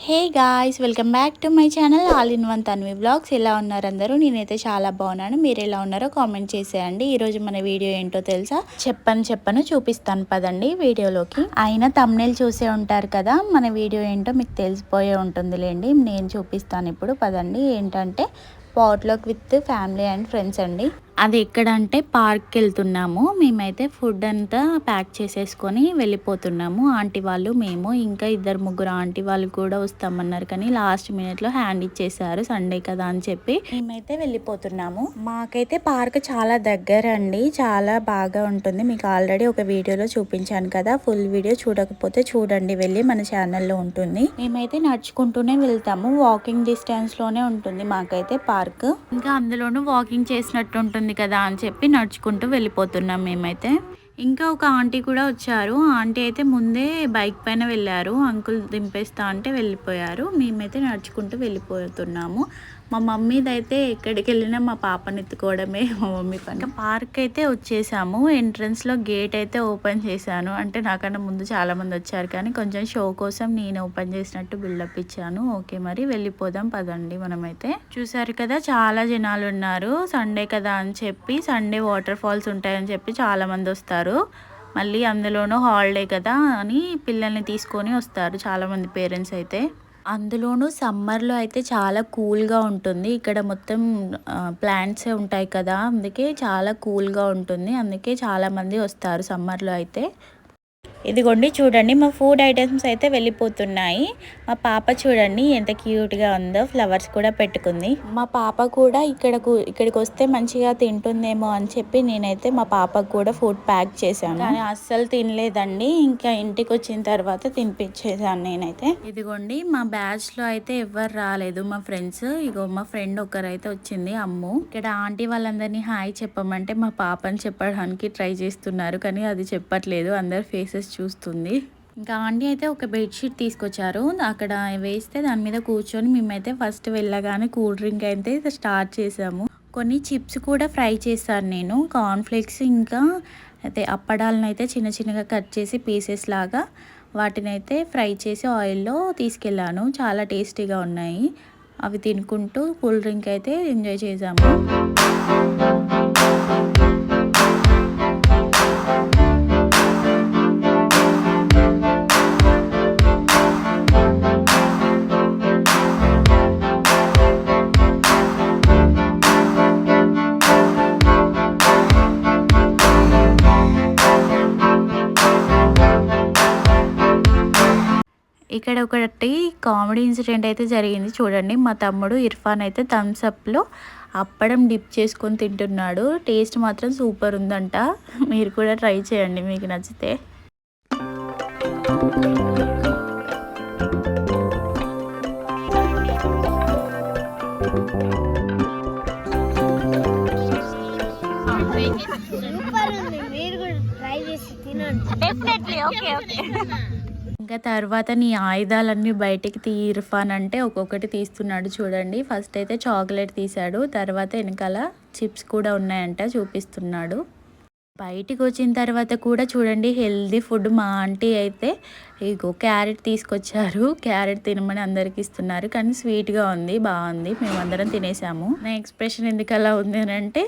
Hey guys, welcome back to my channel all in one Tanvi vlogs. ఎలా ఉన్నారు అందరూ? నేనైతే చాలా బాగున్నాను. మీరు ఎలా ఉన్నారో కామెంట్ చేసేయండి. ఈరోజు మన వీడియో ఏంటో తెలుసా? చెప్పను చూపిస్తాను పదండి వీడియోలోకి. అయినా తమ్నేల్ చూసే ఉంటారు కదా, మన వీడియో ఏంటో మీకు తెలిసిపోయే ఉంటుందిలేండి. నేను చూపిస్తాను ఇప్పుడు పదండి. ఏంటంటే potluck with family and friends అండి. అది ఎక్కడంటే పార్క్కి వెళ్తున్నాము. మేమైతే ఫుడ్ అంతా ప్యాక్ చేసేసుకొని వెళ్ళిపోతున్నాము. ఆంటీ వాళ్ళు, మేము, ఇంకా ఇద్దరు ముగ్గురు ఆంటీ వాళ్ళు కూడా వస్తామన్నారు, కానీ లాస్ట్ మినిట్లో హ్యాండ్ ఇచ్చేసారు. సండే కదా అని చెప్పి మేమైతే వెళ్ళిపోతున్నాము. మాకైతే పార్క్ చాలా దగ్గర అండి, చాలా బాగా ఉంటుంది. మీకు ఆల్రెడీ ఒక వీడియోలో చూపించాను కదా, ఫుల్ వీడియో చూడకపోతే చూడండి, వెళ్ళి మన ఛానల్లో ఉంటుంది. మేమైతే నడుచుకుంటూనే వెళ్తాము, వాకింగ్ డిస్టెన్స్లోనే ఉంటుంది మాకైతే పార్క్. ఇంకా అందులోనూ వాకింగ్ చేసినట్టు ఉంటుంది కదా అని చెప్పి నడుచుకుంటూ వెళ్ళిపోతున్నాం మేమైతే. ఇంకా ఒక ఆంటీ కూడా వచ్చారు. ఆంటీ అయితే ముందే బైక్ పైన వెళ్ళారు, అంకుల్ దింపేస్తా అంటే వెళ్ళిపోయారు. మేమైతే నడుచుకుంటూ వెళ్ళిపోతున్నాము. మా మమ్మీదైతే ఎక్కడికి వెళ్ళినా మా పాపని ఎత్తుకోవడమే మా మమ్మీ పని. ఇంకా పార్క్ అయితే వచ్చేసాము. ఎంట్రన్స్లో గేట్ అయితే ఓపెన్ చేశాను. అంటే నాకన్నా ముందు చాలామంది వచ్చారు, కానీ కొంచెం షో కోసం నేను ఓపెన్ చేసినట్టు బిల్డప్ ఇచ్చాను. ఓకే, మరి వెళ్ళిపోదాం పదండి. మనమైతే చూసారు కదా, చాలా జనాలు ఉన్నారు. సండే కదా అని చెప్పి, సండే వాటర్ ఫాల్స్ ఉంటాయని చెప్పి చాలామంది వస్తారు. మళ్ళీ అందులోనూ హాలిడే కదా అని పిల్లల్ని తీసుకొని వస్తారు చాలామంది పేరెంట్స్ అయితే. అందులోనూ సమ్మర్లో అయితే చాలా కూల్గా ఉంటుంది. ఇక్కడ మొత్తం ప్లాంట్సే ఉంటాయి కదా, అందుకే చాలా కూల్గా ఉంటుంది. అందుకే చాలామంది వస్తారు సమ్మర్లో అయితే. ఇదిగోండి చూడండి, మా ఫుడ్ ఐటమ్స్ అయితే వెళ్ళిపోతున్నాయి. మా పాప చూడండి ఎంత క్యూట్గా ఉందో, ఫ్లవర్స్ కూడా పెట్టుకుంది. మా పాప కూడా ఇక్కడికి వస్తే మంచిగా తింటుందేమో అని చెప్పి నేనైతే మా పాపకు కూడా ఫుడ్ ప్యాక్ చేశాను, కానీ అస్సలు తినలేదండి. ఇంకా ఇంటికి వచ్చిన తర్వాత తినిపించేసాను నేనైతే. ఇదిగోండి మా బ్యాచ్లో అయితే ఎవరు రాలేదు, మా ఫ్రెండ్స్. ఇగో మా ఫ్రెండ్ ఒకరైతే వచ్చింది, అమ్ము. ఇక్కడ ఆంటీ వాళ్ళందరినీ హాయ్ చెప్పమంటే మా పాపని చెప్పడానికి ట్రై చేస్తున్నారు, కానీ అది చెప్పట్లేదు, అందరు ఫేసెస్ చూస్తుంది. ఇంకా ఆంటీ అయితే ఒక బెడ్షీట్ తీసుకొచ్చారు, అక్కడ వేస్తే దాని మీద కూర్చొని మేమైతే ఫస్ట్ వెళ్ళగానే కూల్ డ్రింక్ అయితే స్టార్ట్ చేసాము. కొన్ని చిప్స్ కూడా ఫ్రై చేశాను నేను, కార్న్ఫ్లేక్స్, ఇంకా అయితే అప్పడాలను అయితే చిన్న చిన్నగా కట్ చేసి పీసెస్ లాగా వాటిని అయితే ఫ్రై చేసి ఆయిల్లో తీసుకెళ్ళాను. చాలా టేస్టీగా ఉన్నాయి. అవి తినుకుంటూ కూల్ డ్రింక్ అయితే ఎంజాయ్ చేసాము. ఇక్కడ ఒకటి కామెడీ ఇన్సిడెంట్ అయితే జరిగింది చూడండి. మా తమ్ముడు ఇర్ఫాన్ అయితే థమ్స్అప్లో అప్పడం డిప్ చేసుకొని తింటున్నాడు. టేస్ట్ మాత్రం సూపర్ ఉందంట. మీరు కూడా ట్రై చేయండి మీకు నచ్చితే. ఇంకా తర్వాత నీ ఆయుధాలన్నీ బయటికి తీ ఇర్ఫాన్ అంటే ఒక్కొక్కటి తీస్తున్నాడు చూడండి. ఫస్ట్ అయితే చాక్లెట్ తీశాడు, తర్వాత వెనకాల చిప్స్ కూడా ఉన్నాయంట చూపిస్తున్నాడు. బయటికి వచ్చిన తర్వాత కూడా చూడండి, హెల్దీ ఫుడ్. మా ఆంటీ అయితే ఇగో క్యారెట్ తీసుకొచ్చారు, క్యారెట్ తినమని అందరికి ఇస్తున్నారు, కానీ స్వీట్గా ఉంది, బాగుంది. మేమందరం తినేసాము. నా ఎక్స్ప్రెషన్ ఎందుకు అలా ఉంది అని అంటే,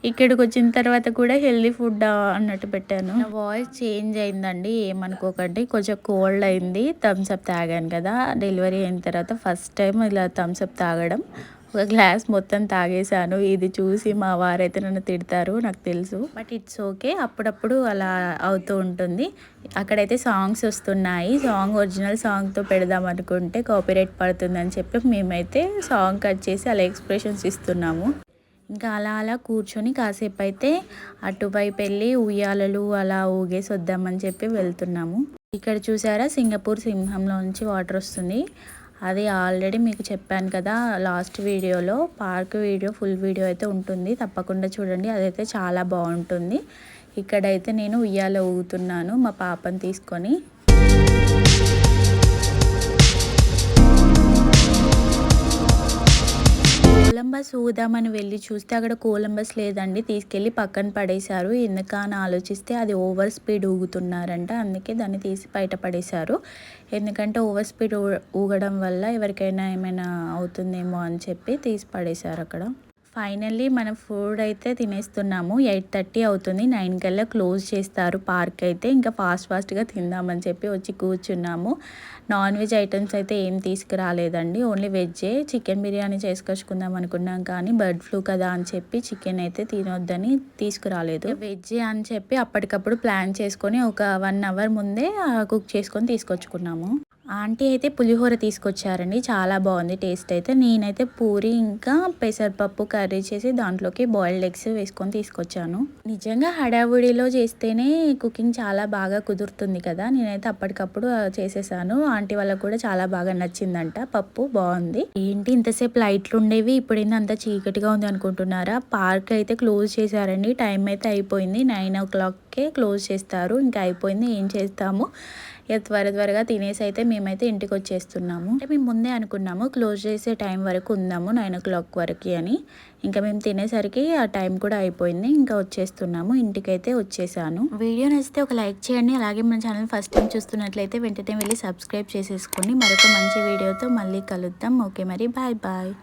ఇక్కడికి వచ్చిన తర్వాత కూడా హెల్దీ ఫుడ్ అన్నట్టు పెట్టాను. నా వాయిస్ చేంజ్ అయిందండి, ఏమనుకోకండి, కొంచెం కోల్డ్ అయింది. థమ్స్అప్ తాగాను కదా, డెలివరీ అయిన తర్వాత ఫస్ట్ టైం ఇలా థమ్స్అప్ తాగడం. ఒక గ్లాస్ మొత్తం తాగేశాను. ఇది చూసి మా వారైతే నన్ను తిడతారు, నాకు తెలుసు, బట్ ఇట్స్ ఓకే. అప్పుడప్పుడు అలా అవుతూ ఉంటుంది. అక్కడైతే సాంగ్స్ వస్తున్నాయి. సాంగ్ ఒరిజినల్ సాంగ్తో పెడదాం అనుకుంటే కాపీరైట్ పడుతుందని చెప్పి మేమైతే సాంగ్ కట్ చేసి అలా ఎక్స్ప్రెషన్స్ ఇస్తున్నాము. ఇంకా అలా కూర్చొని కాసేపు అయితే అటువైపు వెళ్ళి ఉయ్యాలలు అలా ఊగేసి వద్దామని చెప్పి వెళ్తున్నాము. ఇక్కడ చూసారా, సింగపూర్ సింహంలో నుంచి వాటర్ వస్తుంది. అది ఆల్రెడీ మీకు చెప్పాను కదా లాస్ట్ వీడియోలో. పార్క్ వీడియో, ఫుల్ వీడియో అయితే ఉంటుంది, తప్పకుండా చూడండి, అదైతే చాలా బాగుంటుంది. ఇక్కడైతే నేను ఉయ్యాల ఊగుతున్నాను మా పాపని తీసుకొని. కొలంబస్ ఊదామని వెళ్ళి చూస్తే అక్కడ కొలంబస్ లేదండి, తీసుకెళ్ళి పక్కన పడేశారు. ఎందుకని ఆలోచిస్తే అది ఓవర్ స్పీడ్ ఊగుతున్నారంట, అందుకే దాన్ని తీసి బయట పడేశారు. ఎందుకంటే ఓవర్ స్పీడ్ ఊగడం వల్ల ఎవరికైనా ఏమైనా అవుతుందేమో అని చెప్పి తీసి పడేశారు అక్కడ. ఫైనల్లీ మనం ఫుడ్ అయితే తినేస్తున్నాము. 8:30 అవుతుంది. 9 కల్లా క్లోజ్ చేస్తారు పార్క్ అయితే. ఇంకా ఫాస్ట్గా తిందామని చెప్పి వచ్చి కూర్చున్నాము. నాన్ వెజ్ ఐటమ్స్ అయితే ఏం తీసుకురాలేదండి, ఓన్లీ వెజ్జే. చికెన్ బిర్యానీ చేసుకొచ్చుకుందాం అనుకున్నాం కానీ బర్డ్ ఫ్లూ కదా అని చెప్పి చికెన్ అయితే తినొద్దని తీసుకురాలేదు. వెజ్జే అని చెప్పి అప్పటికప్పుడు ప్లాన్ చేసుకొని ఒక 1 అవర్ ముందే కుక్ చేసుకొని తీసుకొచ్చుకున్నాము. ఆంటీ అయితే పులిహోర తీసుకొచ్చారండి, చాలా బాగుంది టేస్ట్ అయితే. నేనైతే పూరి ఇంకా పెసరపప్పు కర్రీ చేసి దాంట్లోకి బాయిల్డ్ ఎగ్స్ వేసుకొని తీసుకొచ్చాను. నిజంగా హడావుడిలో చేస్తేనే కుకింగ్ చాలా బాగా కుదురుతుంది కదా, నేనైతే అప్పటికప్పుడు చేసేసాను. ఆంటీ వాళ్ళకు కూడా చాలా బాగా నచ్చిందంట, పప్పు బాగుంది. ఏంటి ఇంతసేపు లైట్లు ఉండేవి, ఇప్పుడు ఏంటి అంత చీకటిగా ఉంది అనుకుంటున్నారా? పార్క్ అయితే క్లోజ్ చేశారండి, టైం అయితే అయిపోయింది. 9 o'clockకే క్లోజ్ చేస్తారు. ఇంకా అయిపోయింది, ఏం చేస్తాము. ఇక త్వరగా తినేసి అయితే మేమైతే ఇంటికి వచ్చేస్తున్నాము. అంటే మేము ముందే అనుకున్నాము క్లోజ్ చేసే టైం వరకు ఉందాము, 9 o'clock వరకు అని. ఇంకా మేము తినేసరికి ఆ టైం కూడా అయిపోయింది, ఇంకా వచ్చేస్తున్నాము. ఇంటికైతే వచ్చేసాను. వీడియో నచ్చితే ఒక లైక్ చేయండి, అలాగే మన ఛానల్ ఫస్ట్ టైం చూస్తున్నట్లయితే వెంటనే వెళ్ళి సబ్స్క్రైబ్ చేసేసుకోండి. మరొక మంచి వీడియోతో మళ్ళీ కలుద్దాం. ఓకే మరి, బాయ్.